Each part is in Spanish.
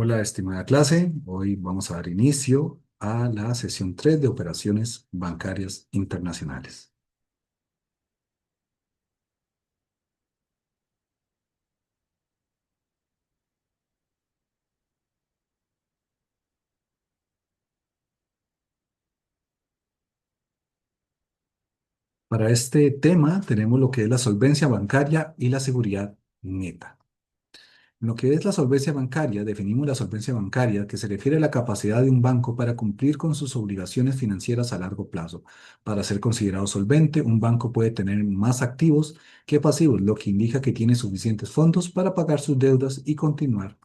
Hola, estimada clase. Hoy vamos a dar inicio a la sesión 3 de operaciones bancarias internacionales. Para este tema tenemos lo que es la solvencia bancaria y la seguridad neta. En lo que es la solvencia bancaria, definimos la solvencia bancaria que se refiere a la capacidad de un banco para cumplir con sus obligaciones financieras a largo plazo. Para ser considerado solvente, un banco puede tener más activos que pasivos, lo que indica que tiene suficientes fondos para pagar sus deudas y continuar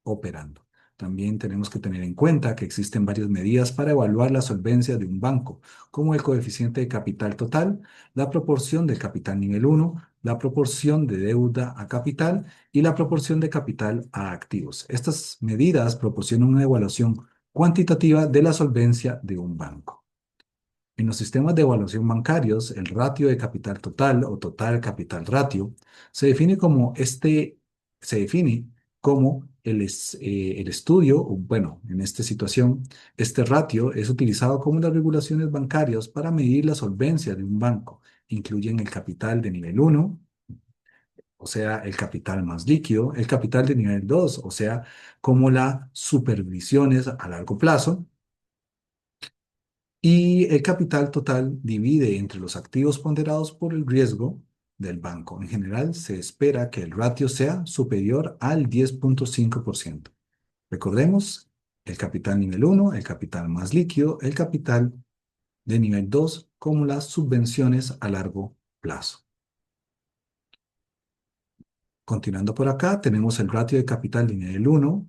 operando. También tenemos que tener en cuenta que existen varias medidas para evaluar la solvencia de un banco, como el coeficiente de capital total, la proporción del capital nivel uno, la proporción de deuda a capital y la proporción de capital a activos. Estas medidas proporcionan una evaluación cuantitativa de la solvencia de un banco. En los sistemas de evaluación bancarios, el ratio de capital total o total capital ratio se define como se define como el estudio, o bueno, en esta situación, este ratio es utilizado como las regulaciones bancarias para medir la solvencia de un banco. Incluyen el capital de nivel uno, o sea, el capital más líquido, el capital de nivel 2, o sea, como las supervisiones a largo plazo, y el capital total divide entre los activos ponderados por el riesgo del banco. En general, se espera que el ratio sea superior al 10,5%. Recordemos el capital nivel uno, el capital más líquido, el capital de nivel 2, como las subvenciones a largo plazo. Continuando por acá, tenemos el ratio de capital de nivel uno.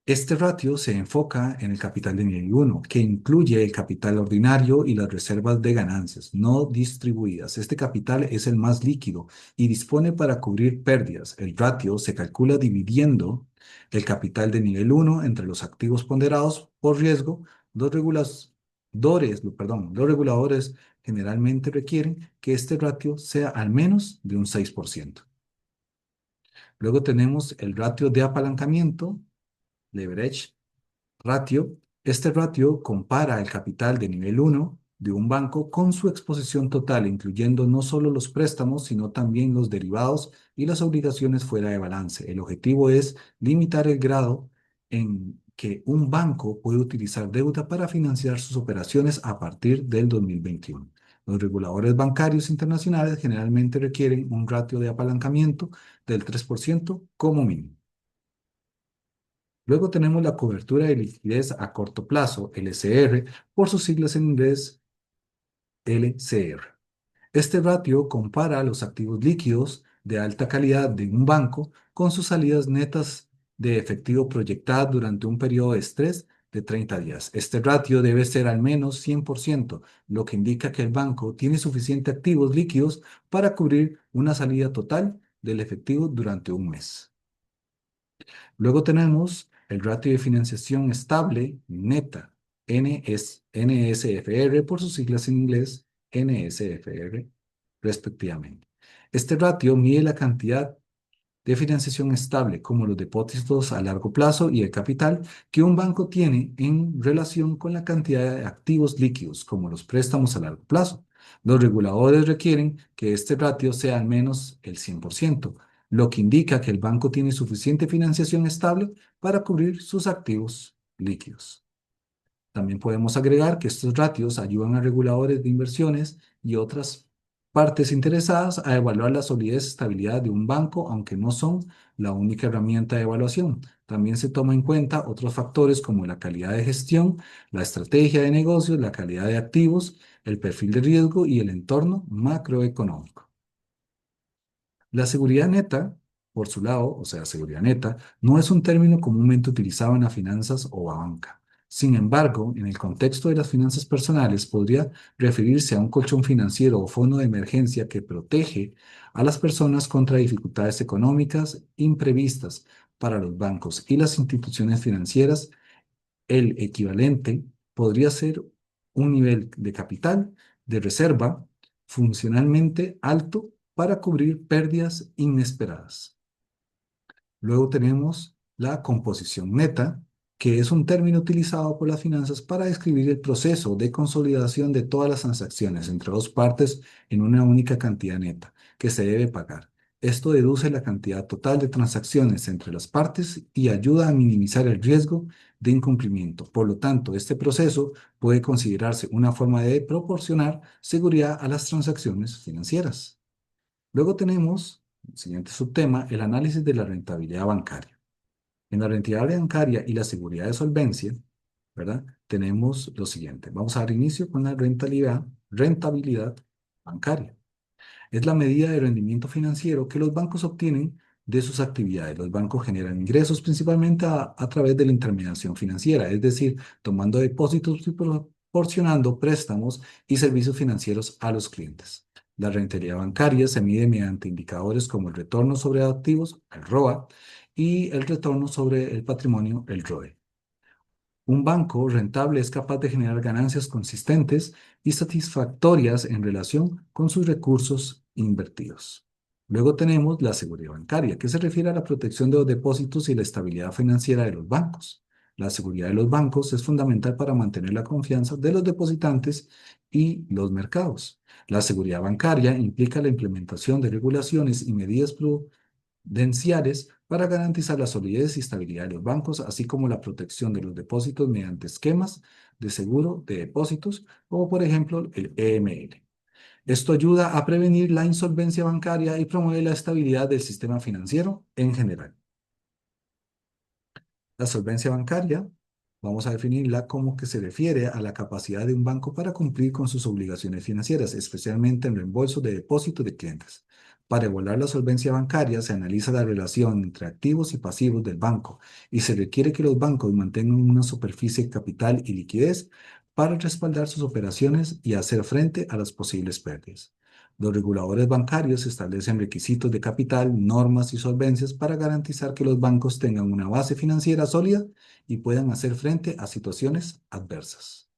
Este ratio se enfoca en el capital de nivel uno, que incluye el capital ordinario y las reservas de ganancias no distribuidas. Este capital es el más líquido y dispone para cubrir pérdidas. El ratio se calcula dividiendo el capital de nivel uno entre los activos ponderados por riesgo. Los reguladores generalmente requieren que este ratio sea al menos de un 6%. Luego tenemos el ratio de apalancamiento, leverage ratio. Este ratio compara el capital de nivel uno de un banco con su exposición total, incluyendo no solo los préstamos, sino también los derivados y las obligaciones fuera de balance. El objetivo es limitar el grado en que un banco puede utilizar deuda para financiar sus operaciones a partir del 2021. Los reguladores bancarios internacionales generalmente requieren un ratio de apalancamiento del 3% como mínimo. Luego tenemos la cobertura de liquidez a corto plazo, LCR, por sus siglas en inglés, LCR. Este ratio compara los activos líquidos de alta calidad de un banco con sus salidas netas de efectivo proyectadas durante un periodo de estrés de 30 días. Este ratio debe ser al menos 100%, lo que indica que el banco tiene suficientes activos líquidos para cubrir una salida total del efectivo durante un mes. Luego tenemos el ratio de financiación estable neta, NSFR, por sus siglas en inglés, NSFR, respectivamente. Este ratio mide la cantidad de financiación estable, como los depósitos a largo plazo y el capital que un banco tiene en relación con la cantidad de activos líquidos, como los préstamos a largo plazo. Los reguladores requieren que este ratio sea al menos el 100%, lo que indica que el banco tiene suficiente financiación estable para cubrir sus activos líquidos. También podemos agregar que estos ratios ayudan a reguladores de inversiones y otras partes interesadas a evaluar la solidez y estabilidad de un banco, aunque no son la única herramienta de evaluación. También se toma en cuenta otros factores como la calidad de gestión, la estrategia de negocios, la calidad de activos, el perfil de riesgo y el entorno macroeconómico. La seguridad neta, por su lado, o sea, seguridad neta, no es un término comúnmente utilizado en las finanzas o a banca. Sin embargo, en el contexto de las finanzas personales podría referirse a un colchón financiero o fondo de emergencia que protege a las personas contra dificultades económicas imprevistas. Para los bancos y las instituciones financieras, el equivalente podría ser un nivel de capital de reserva funcionalmente alto para cubrir pérdidas inesperadas. Luego tenemos la composición neta, que es un término utilizado por las finanzas para describir el proceso de consolidación de todas las transacciones entre dos partes en una única cantidad neta que se debe pagar. Esto deduce la cantidad total de transacciones entre las partes y ayuda a minimizar el riesgo de incumplimiento. Por lo tanto, este proceso puede considerarse una forma de proporcionar seguridad a las transacciones financieras. Luego tenemos, el siguiente subtema, el análisis de la rentabilidad bancaria. En la rentabilidad bancaria y la seguridad de solvencia, ¿verdad? Tenemos lo siguiente. Vamos a dar inicio con la rentabilidad bancaria. Es la medida de rendimiento financiero que los bancos obtienen de sus actividades. Los bancos generan ingresos principalmente a través de la intermediación financiera, es decir, tomando depósitos y proporcionando préstamos y servicios financieros a los clientes. La rentabilidad bancaria se mide mediante indicadores como el retorno sobre activos, el ROA, y el retorno sobre el patrimonio, el ROE. Un banco rentable es capaz de generar ganancias consistentes y satisfactorias en relación con sus recursos invertidos. Luego tenemos la seguridad bancaria, que se refiere a la protección de los depósitos y la estabilidad financiera de los bancos. La seguridad de los bancos es fundamental para mantener la confianza de los depositantes y los mercados. La seguridad bancaria implica la implementación de regulaciones y medidas prudenciales para garantizar la solidez y estabilidad de los bancos, así como la protección de los depósitos mediante esquemas de seguro de depósitos, como por ejemplo el EML. Esto ayuda a prevenir la insolvencia bancaria y promueve la estabilidad del sistema financiero en general. La solvencia bancaria, vamos a definirla como que se refiere a la capacidad de un banco para cumplir con sus obligaciones financieras, especialmente en reembolso de depósitos de clientes. Para evaluar la solvencia bancaria, se analiza la relación entre activos y pasivos del banco y se requiere que los bancos mantengan una superficie de capital y liquidez para respaldar sus operaciones y hacer frente a las posibles pérdidas. Los reguladores bancarios establecen requisitos de capital, normas y solvencias para garantizar que los bancos tengan una base financiera sólida y puedan hacer frente a situaciones adversas.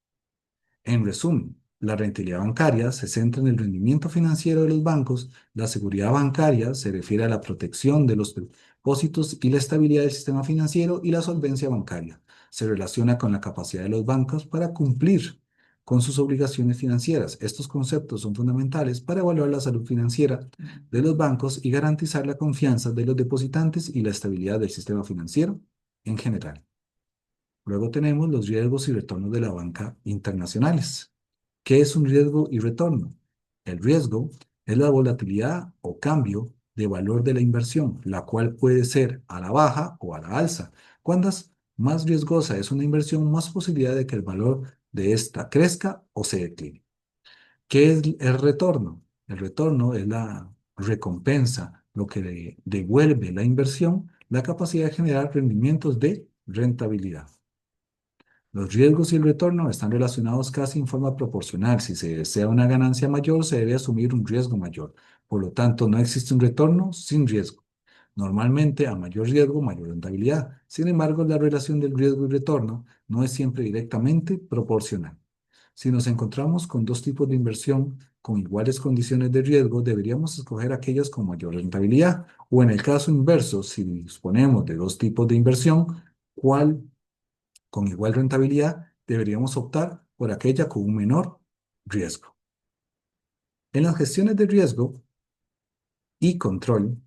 En resumen, la rentabilidad bancaria se centra en el rendimiento financiero de los bancos, la seguridad bancaria se refiere a la protección de los depósitos y la estabilidad del sistema financiero, y la solvencia bancaria se relaciona con la capacidad de los bancos para cumplir con sus obligaciones financieras. Estos conceptos son fundamentales para evaluar la salud financiera de los bancos y garantizar la confianza de los depositantes y la estabilidad del sistema financiero en general. Luego tenemos los riesgos y retornos de la banca internacionales. ¿Qué es un riesgo y retorno? El riesgo es la volatilidad o cambio de valor de la inversión, la cual puede ser a la baja o a la alza. Cuando más riesgosa es una inversión, más posibilidad de que el valor de esta crezca o se decline. ¿Qué es el retorno? El retorno es la recompensa, lo que devuelve la inversión, la capacidad de generar rendimientos de rentabilidad. Los riesgos y el retorno están relacionados casi en forma proporcional. Si se desea una ganancia mayor, se debe asumir un riesgo mayor. Por lo tanto, no existe un retorno sin riesgo. Normalmente, a mayor riesgo, mayor rentabilidad. Sin embargo, la relación del riesgo y retorno no es siempre directamente proporcional. Si nos encontramos con dos tipos de inversión con iguales condiciones de riesgo, deberíamos escoger aquellas con mayor rentabilidad. O en el caso inverso, si disponemos de dos tipos de inversión, ¿cuál con igual rentabilidad, deberíamos optar por aquella con un menor riesgo? En las gestiones de riesgo y control,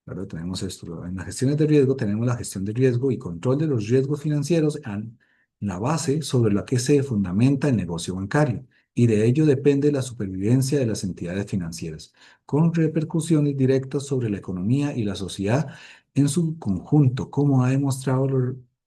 ¿verdad? Tenemos esto. En las gestiones de riesgo tenemos la gestión de riesgo y control de los riesgos financieros en la base sobre la que se fundamenta el negocio bancario, y de ello depende la supervivencia de las entidades financieras, con repercusiones directas sobre la economía y la sociedad en su conjunto, como ha demostrado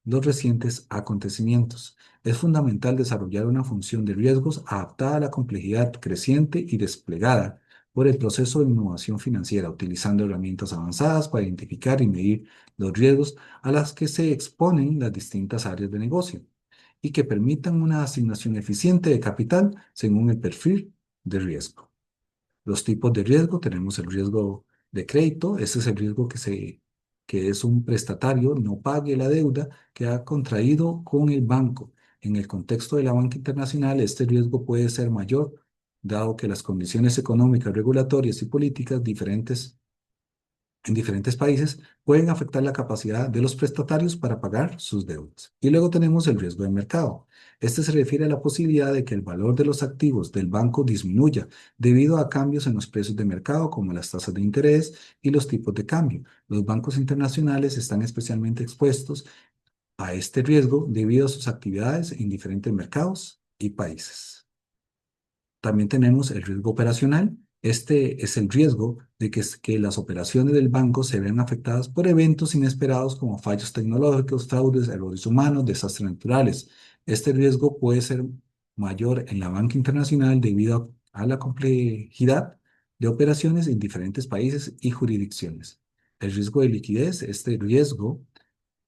los recientes acontecimientos. Es fundamental desarrollar una función de riesgos adaptada a la complejidad creciente y desplegada por el proceso de innovación financiera, utilizando herramientas avanzadas para identificar y medir los riesgos a las que se exponen las distintas áreas de negocio y que permitan una asignación eficiente de capital según el perfil de riesgo. Los tipos de riesgo: tenemos el riesgo de crédito. Ese es el riesgo que es un prestatario no pague la deuda que ha contraído con el banco. En el contexto de la banca internacional, este riesgo puede ser mayor, dado que las condiciones económicas, regulatorias y políticas diferentes en diferentes países pueden afectar la capacidad de los prestatarios para pagar sus deudas. Y luego tenemos el riesgo de mercado. Este se refiere a la posibilidad de que el valor de los activos del banco disminuya debido a cambios en los precios de mercado, como las tasas de interés y los tipos de cambio. Los bancos internacionales están especialmente expuestos a este riesgo debido a sus actividades en diferentes mercados y países. También tenemos el riesgo operacional. Este es el riesgo de que las operaciones del banco se vean afectadas por eventos inesperados como fallos tecnológicos, fraudes, errores humanos, desastres naturales. Este riesgo puede ser mayor en la banca internacional debido a la complejidad de operaciones en diferentes países y jurisdicciones. El riesgo de liquidez, este riesgo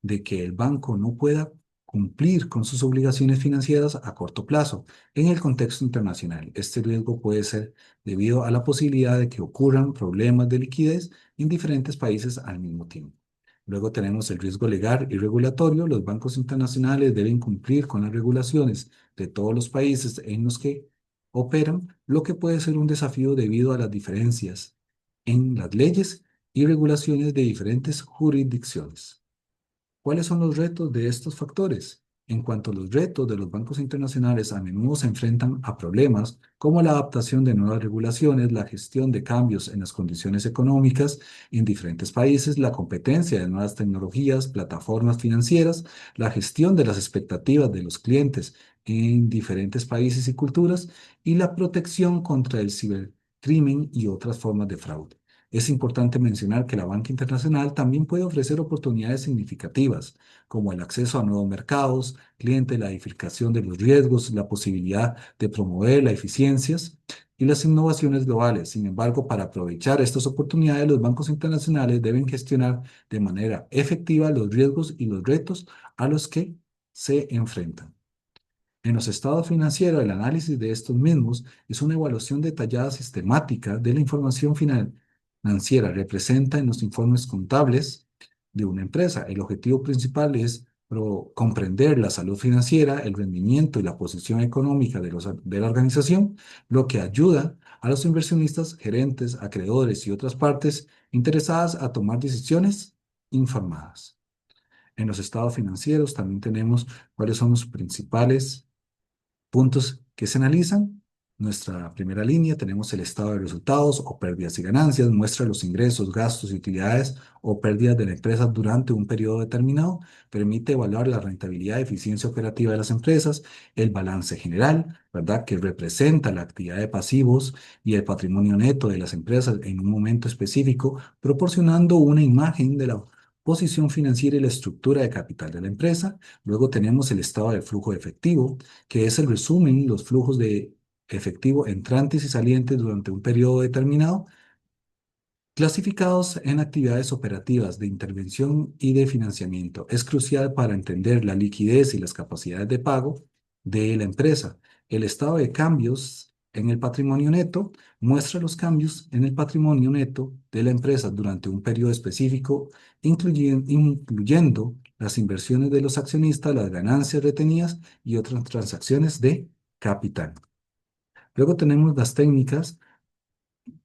de que el banco no pueda cumplir con sus obligaciones financieras a corto plazo en el contexto internacional. Este riesgo puede ser debido a la posibilidad de que ocurran problemas de liquidez en diferentes países al mismo tiempo. Luego tenemos el riesgo legal y regulatorio. Los bancos internacionales deben cumplir con las regulaciones de todos los países en los que operan, lo que puede ser un desafío debido a las diferencias en las leyes y regulaciones de diferentes jurisdicciones. ¿Cuáles son los retos de estos factores? En cuanto a los retos de los bancos internacionales, a menudo se enfrentan a problemas como la adaptación de nuevas regulaciones, la gestión de cambios en las condiciones económicas en diferentes países, la competencia de nuevas tecnologías, plataformas financieras, la gestión de las expectativas de los clientes en diferentes países y culturas y la protección contra el cibercrimen y otras formas de fraude. Es importante mencionar que la banca internacional también puede ofrecer oportunidades significativas, como el acceso a nuevos mercados, clientes, la diversificación de los riesgos, la posibilidad de promover las eficiencias y las innovaciones globales. Sin embargo, para aprovechar estas oportunidades, los bancos internacionales deben gestionar de manera efectiva los riesgos y los retos a los que se enfrentan. En los estados financieros, el análisis de estos mismos es una evaluación detallada sistemática de la información financiera. Representa en los informes contables de una empresa. El objetivo principal es comprender la salud financiera, el rendimiento y la posición económica de la organización, lo que ayuda a los inversionistas, gerentes, acreedores y otras partes interesadas a tomar decisiones informadas. En los estados financieros también tenemos cuáles son los principales puntos que se analizan. Nuestra primera línea tenemos el estado de resultados o pérdidas y ganancias, muestra los ingresos, gastos y utilidades o pérdidas de la empresa durante un periodo determinado, permite evaluar la rentabilidad y eficiencia operativa de las empresas, el balance general, ¿verdad? Que representa la actividad de pasivos y el patrimonio neto de las empresas en un momento específico, proporcionando una imagen de la posición financiera y la estructura de capital de la empresa. Luego tenemos el estado de flujo de efectivo, que es el resumen, los flujos de efectivo entrantes y salientes durante un periodo determinado, clasificados en actividades operativas de intervención y de financiamiento. Es crucial para entender la liquidez y las capacidades de pago de la empresa. El estado de cambios en el patrimonio neto muestra los cambios en el patrimonio neto de la empresa durante un periodo específico, incluyendo las inversiones de los accionistas, las ganancias retenidas y otras transacciones de capital. Luego tenemos las técnicas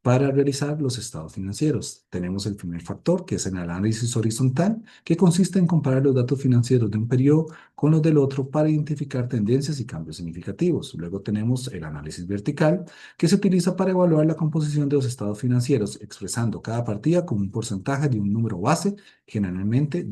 para realizar los estados financieros. Tenemos el primer factor, que es el análisis horizontal, que consiste en comparar los datos financieros de un periodo con los del otro para identificar tendencias y cambios significativos. Luego tenemos el análisis vertical, que se utiliza para evaluar la composición de los estados financieros, expresando cada partida como un porcentaje de un número base, generalmente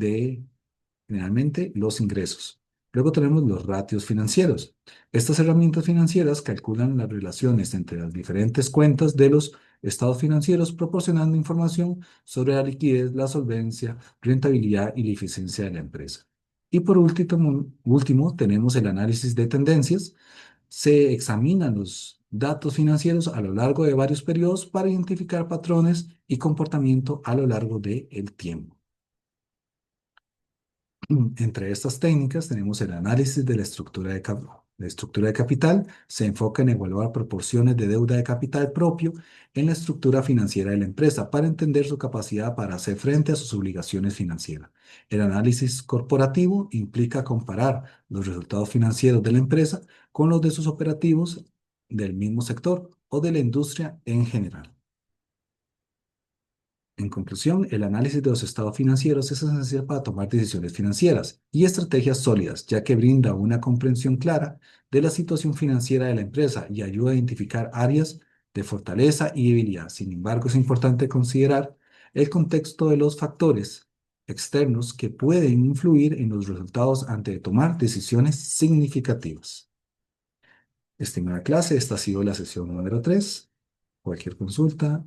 los ingresos. Luego tenemos los ratios financieros. Estas herramientas financieras calculan las relaciones entre las diferentes cuentas de los estados financieros, proporcionando información sobre la liquidez, la solvencia, rentabilidad y la eficiencia de la empresa. Y por último, tenemos el análisis de tendencias. Se examinan los datos financieros a lo largo de varios periodos para identificar patrones y comportamiento a lo largo del tiempo. Entre estas técnicas tenemos el análisis de la estructura de capital. Se enfoca en evaluar proporciones de deuda de capital propio en la estructura financiera de la empresa para entender su capacidad para hacer frente a sus obligaciones financieras. El análisis corporativo implica comparar los resultados financieros de la empresa con los de sus operativos del mismo sector o de la industria en general. En conclusión, el análisis de los estados financieros es esencial para tomar decisiones financieras y estrategias sólidas, ya que brinda una comprensión clara de la situación financiera de la empresa y ayuda a identificar áreas de fortaleza y debilidad. Sin embargo, es importante considerar el contexto de los factores externos que pueden influir en los resultados antes de tomar decisiones significativas. Estimada clase, esta ha sido la sesión número 3. Cualquier consulta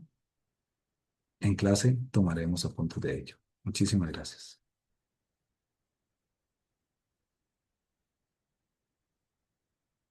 en clase tomaremos apuntes de ello. Muchísimas gracias.